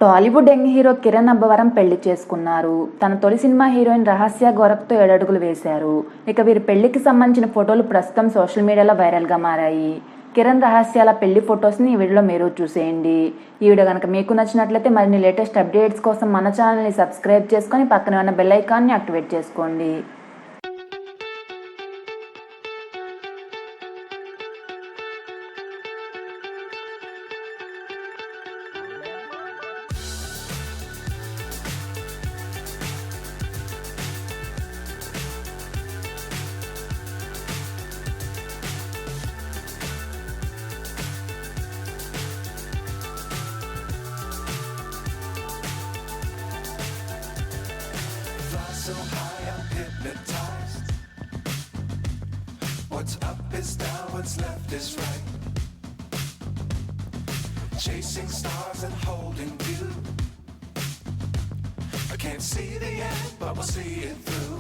Tollywood young hero Kiran Abbavaram పెళ్లి చేసుకున్నారు. తన తొలి సినిమా హీరోయిన్ రహస్య గోరఖ్‌తో 7 అడుగులు వేశారు. ఇక వీరి పెళ్లికి సంబంధించిన ఫోటోలు ప్రస్తుతం సోషల్ మీడియాలో వైరల్‌గా మారాయి. కిరణ్ రహస్యాల పెళ్లి ఫొటోస్‌ని ఈ వీడియోలో మీరు చూసేయండి. ఈ వీడియో కనుక మీకు నచ్చినట్లయితే మరిన్ని లేటెస్ట్ అప్డేట్స్ కోసం మన ఛానల్‌ని సబ్స్క్రైబ్ చేసుకొని పక్కనే ఉన్న బెల్ ఐకాన్ని యాక్టివేట్ చేసుకోండి. So high, I'm hypnotized. What's up is down, what's left is right. Chasing stars and holding you. I can't see the end, but we'll see it through.